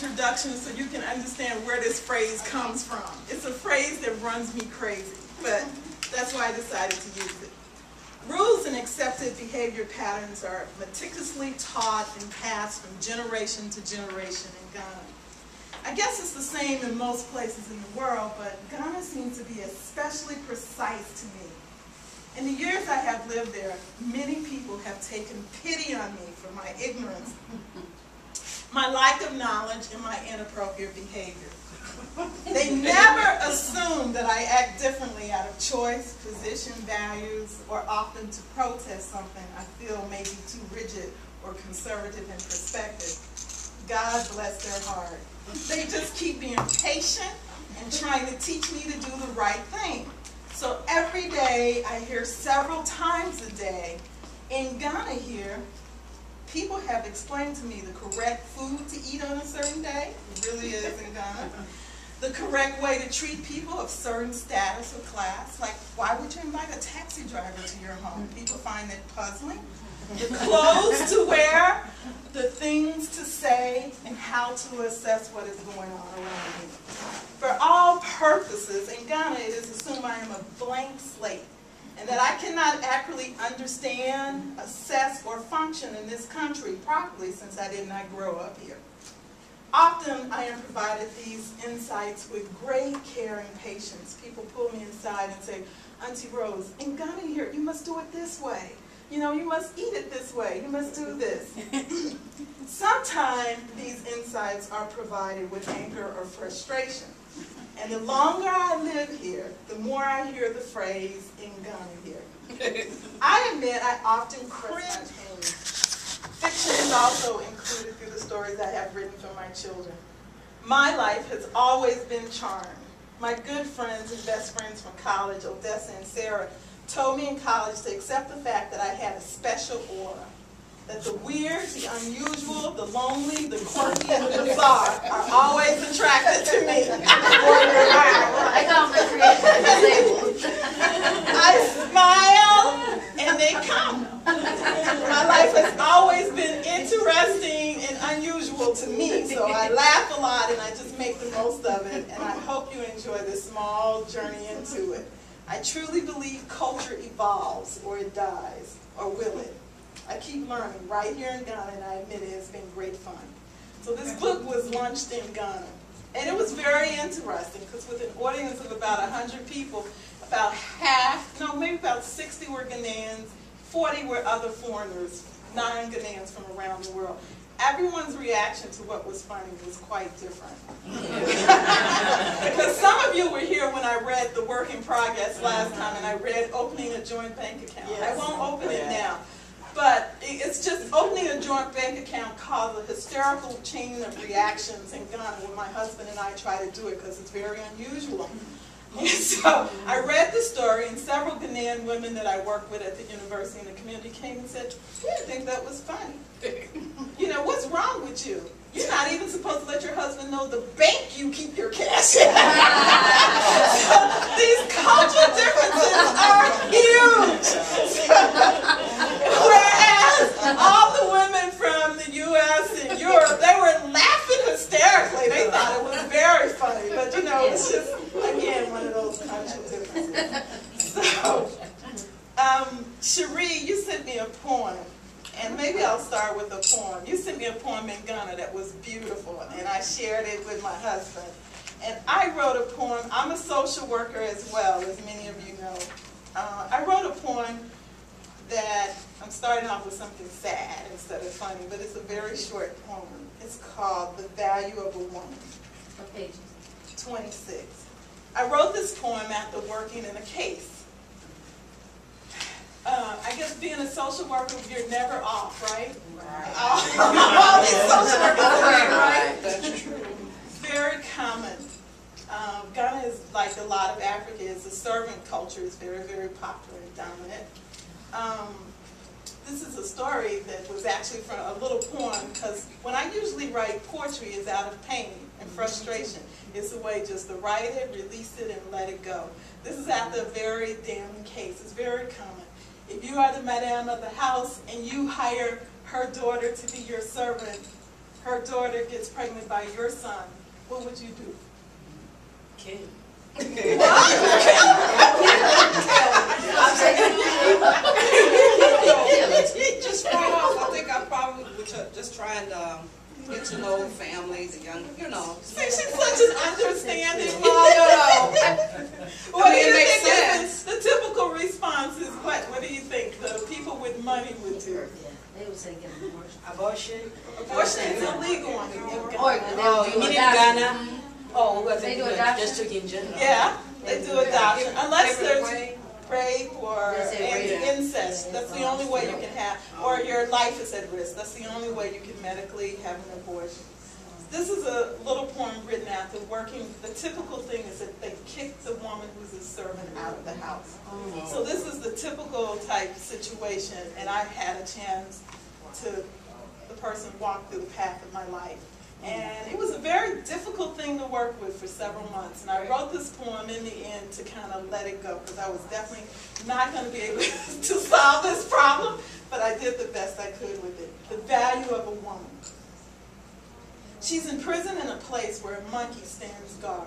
introduction so you can understand where this phrase comes from. It's a phrase that runs me crazy, but that's why I decided to use it. Rules and accepted behavior patterns are meticulously taught and passed from generation to generation in Ghana. I guess it's the same in most places in the world, but Ghana seems to be especially precise to me. In the years I have lived there, many people have taken pity on me for my ignorance, my lack of knowledge, and my inappropriate behavior. They never assume that I act differently out of choice, position, values, or often to protest something I feel may be too rigid or conservative in perspective. God bless their heart. They just keep being patient and trying to teach me to do the right thing. So every day, I hear several times a day, in Ghana here, people have explained to me the correct food to eat on a certain day. It really is in Ghana. The correct way to treat people of certain status or class. Like, why would you invite a taxi driver to your home? People find it puzzling. The clothes to wear, the things to say, and how to assess what is going on around me. For all purposes, in Ghana, it is assumed I am a blank slate, and that I cannot accurately understand, assess, or function in this country properly since I did not grow up here. Often, I am provided these insights with great care and patience. People pull me inside and say, Auntie Rose, in Ghana here, you must do it this way. You know, you must eat it this way. You must do this. Sometimes these insights are provided with anger or frustration. And the longer I live here, the more I hear the phrase, in Ghana here. I admit I often cringe. Fiction is also included through the stories I have written for my children. My life has always been charmed. My good friends and best friends from college, Odessa and Sarah, told me in college to accept the fact that I had a special aura. That the weird, the unusual, the lonely, the quirky, and the bizarre are always attracted to me. I smile and they come. My life has always been interesting and unusual to me, so I laugh a lot and I just make the most of it, and I hope you enjoy this small journey into it. I truly believe culture evolves, or it dies, or will it? I keep learning right here in Ghana, and I admit it has been great fun. So this book was launched in Ghana, and it was very interesting because with an audience of about 100 people, about half, no, maybe about 60 were Ghanaians, 40 were other foreigners, non-Ghanaians from around the world. Everyone's reaction to what was funny was quite different. Because some of you were here when I read The Work in Progress last time, and I read Opening a Joint Bank Account. Yes. I won't open it now. But it's just opening a joint bank account caused a hysterical chain of reactions in Ghana when my husband and I try to do it because it's very unusual. And so I read the story, and several Ghanaian women that I work with at the university and the community came and said, "We didn't think that was funny. You know, what's wrong with you? You're not even supposed to let your husband know the bank you keep your cash in." So these cultural differences are huge. Whereas all the women from the U.S. and Europe, they were laughing hysterically. They thought it was very funny. But, you know, it's just, again, one of those cultural differences. So, Cherie, you sent me a poem. And maybe I'll start with a poem. You sent me a poem in Ghana that was beautiful, and I shared it with my husband. And I wrote a poem. I'm a social worker as well, as many of you know. I wrote a poem that, I'm starting off with something sad instead of funny, but it's a very short poem. It's called The Value of a Woman. What page? 26. I wrote this poem after working in a case. I guess being a social worker, you're never off, right? Right. All these social workers are right? That's true. Very common. Ghana is like a lot of Africa. It's a servant culture. It's very, very popular and dominant. This is a story that was actually from a little poem, because when I usually write poetry, it's out of pain and frustration. It's a way just to write it, release it, and let it go. This is after a very damning case. It's very common. If you are the madam of the house and you hire her daughter to be your servant, her daughter gets pregnant by your son, what would you do? Kill. Just right off, I think I probably would just try and get to know family, the young, you know. See, she's such an understanding mom. What do you think is the typical response is what? What do you think the people with money would do? They would say get an abortion. Abortion is illegal in Ghana. Oh, you mean in Ghana? Oh, well, They do adoption? just took in general. Yeah, they do adoption. Unless there's rape or They say rape. incest. That's the only way you can have, or your life is at risk. That's the only way you can medically have an abortion. This is a little poem written after working. The typical thing is that they kick the woman who's a servant out of the house. So this is the typical type situation, and I had a chance to, the person walk through the path of my life. And it was a very difficult thing to work with for several months. And I wrote this poem in the end to kind of let it go, because I was definitely not going to be able to solve this problem, but I did the best I could with it. The value of a woman. She's in prison in a place where a monkey stands guard.